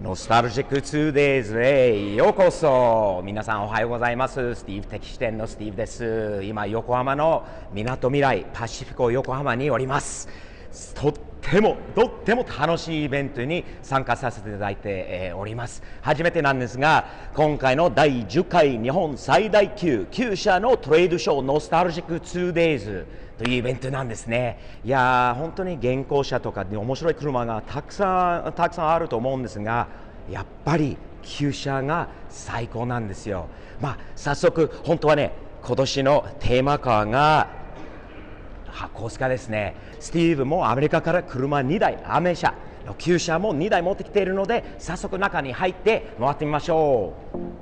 ノスタルジック 2days へようこそ。皆さんおはようございます。スティーブ的視点のスティーブです。今横浜のみなとみらいパシフィコ横浜におります。とっても楽しいイベントに参加させていただいて、おります。初めてなんですが、今回の第10回日本最大級旧車のトレードショーノスタルジック 2daysというイベントなんですね。いやー、本当に現行車とかで面白い車がたくさんあると思うんですが、やっぱり旧車が最高なんですよ。早速本当はね、今年のテーマカーが箱スカですね。スティーブもアメリカから車2台、アメ車の旧車も2台持ってきているので、早速中に入って回ってみましょう。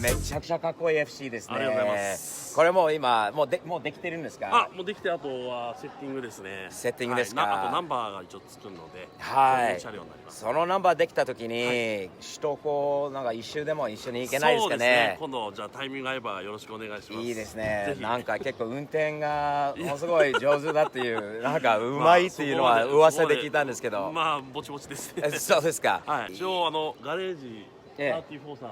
めちゃくちゃかっこいい FC ですね。ありがとうございます。これもう今もうできてるんですか？もうできて、あとはセッティングですね。セッティングですか？あとナンバーが一応つくので、はい、そういう車両になります。そのナンバーできた時に、首都高なんか一周でも一緒に行けないですかね？そうですね。今度じゃあタイミング合えばよろしくお願いします。いいですねぜ。ひなんか結構運転がものすごい上手だっていうなんかうまいっていうのは噂で聞いたんですけど。ぼちぼちですね。そうですか。一応ガレージ34さん、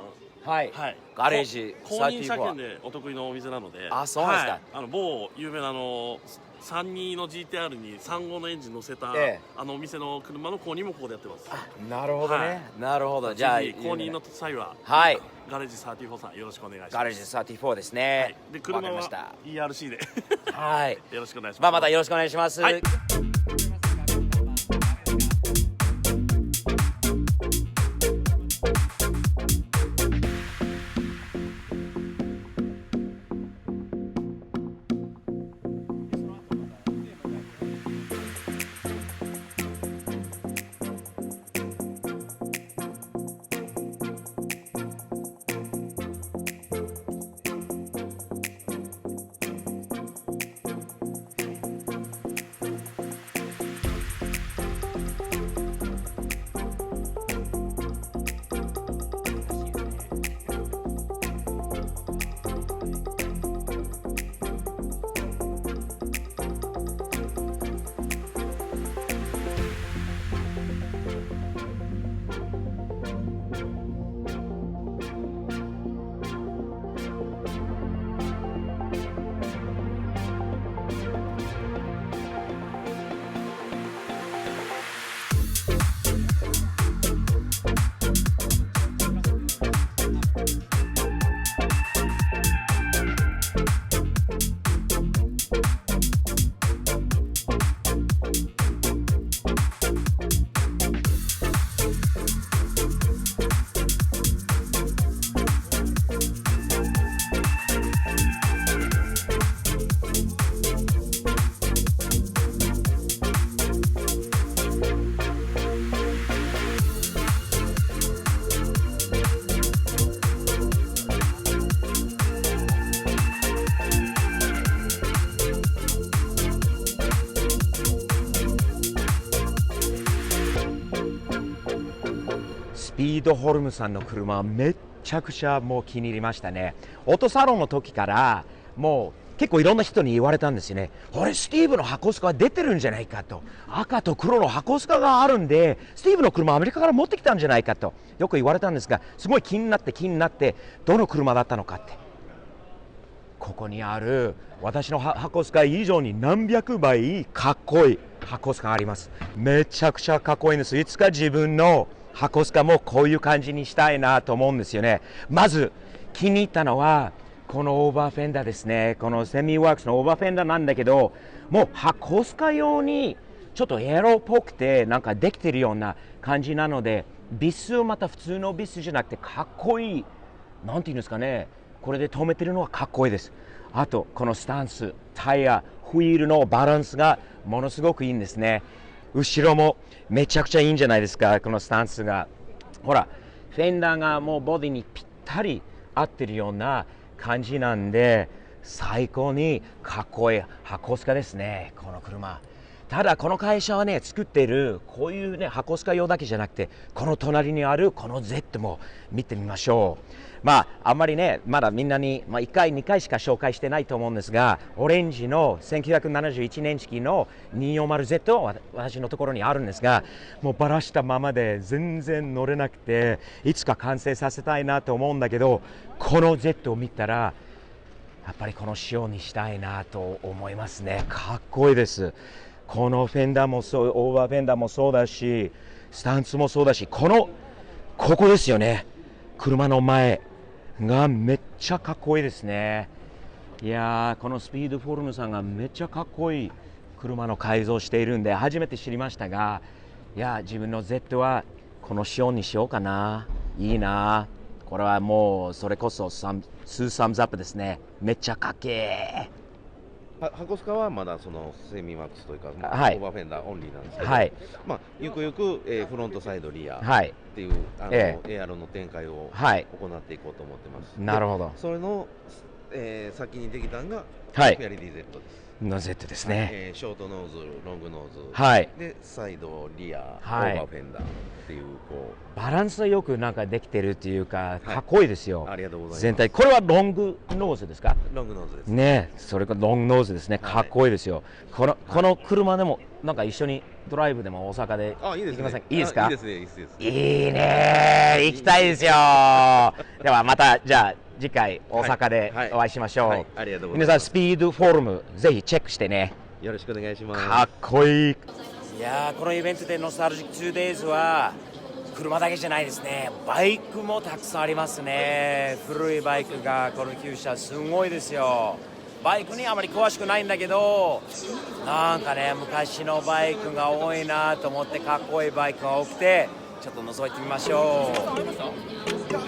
はい、ガレージ公認車検でお得意のお店なので。そうですか。某有名な32の GTR に35のエンジン乗せた、お店の車の公認もここでやってます。なるほどね、なるほど。じゃあ公認の際は、ガレージ34さんよろしくお願いします。ガレージ34ですね。で車は ERC でよろしくお願いします。またよろしくお願いします。ピードホルムさんの車はめっちゃくちゃもう気に入りましたね。オートサロンの時からもう結構いろんな人に言われたんですよね。これスティーブの箱スカが出てるんじゃないかと、赤と黒の箱スカがあるんでスティーブの車アメリカから持ってきたんじゃないかとよく言われたんですが、すごい気になってどの車だったのかって、ここにある私の箱スカ以上に何百倍かっこいい箱スカがあります。めちゃくちゃかっこいいんです。いつか自分の箱スカもこういう感じにしたいなと思うんですよね。まず気に入ったのはこのオーバーフェンダーですね。このセミワークスのオーバーフェンダーなんだけど、もう箱スカ用にちょっとエロっぽくてなんかできてるような感じなので、ビスをまた普通のビスじゃなくてかっこいい、なんていうんですかね、これで止めてるのはかっこいいです。あとこのスタンス、タイヤ、ホイールのバランスがものすごくいいんですね。後ろもめちゃくちゃいいんじゃないですか、このスタンスが。ほらフェンダーがもうボディにぴったり合ってるような感じなんで、最高にかっこいい箱スカですね、この車。ただこの会社はね、作っているこういうね箱スカ用だけじゃなくて、この隣にあるこの Z も見てみましょう。あんまりねまだみんなに、1回2回しか紹介してないと思うんですが、オレンジの1971年式の 240Z は私のところにあるんですが、もうバラしたままで全然乗れなくて、いつか完成させたいなと思うんだけど、この Z を見たらやっぱりこの仕様にしたいなと思いますね。かっこいいです。このフェンダーもそう、オーバーフェンダーもそうだし、スタンツもそうだし、ここですよね、車の前がめっちゃかっこいいですね。いやー、このスピードフォルムさんがめっちゃかっこいい車の改造しているんで初めて知りましたが、いや自分の Z はこの仕様にしようかな。いいな、これはもうそれこそ2サムズアップですね。めっちゃかっけー。箱スカはまだそのセミワークスというか、はい、オーバーフェンダーオンリーなんですけど、はい、ゆくゆく、フロントサイドリアっていう、エアロの展開を行っていこうと思ってます。なるほど。それの、先にできたのが、フェアリティ Z です。の Z ですね。ショートノーズ、ロングノーズ、はい、でサイド、リア、はい、オーバーフェンダーっていう、バランスよくなんかできてるっていうか、かっこいいですよ。ありがとうございます。全体、これはロングノーズですか？ロングノーズですね。それがロングノーズですね。かっこいいですよ。この車でもなんか一緒にドライブでも大阪で行きません？いいですか？いいですね、いいです。いいね、行きたいですよ。ではまたじゃあ次回大阪でお会いしましょう。ありがとうございます。皆さんスピードフォルムぜひチェックしてね。よろしくお願いします。かっこいい。いやー、このイベントでノスタルジック 2days は車だけじゃないですね。バイクもたくさんありますね。古いバイクがこの旧車すごいですよ。バイクにあまり詳しくないんだけど、なんかね昔のバイクが多いなと思って、かっこいいバイクが多くてちょっと覗いてみましょう。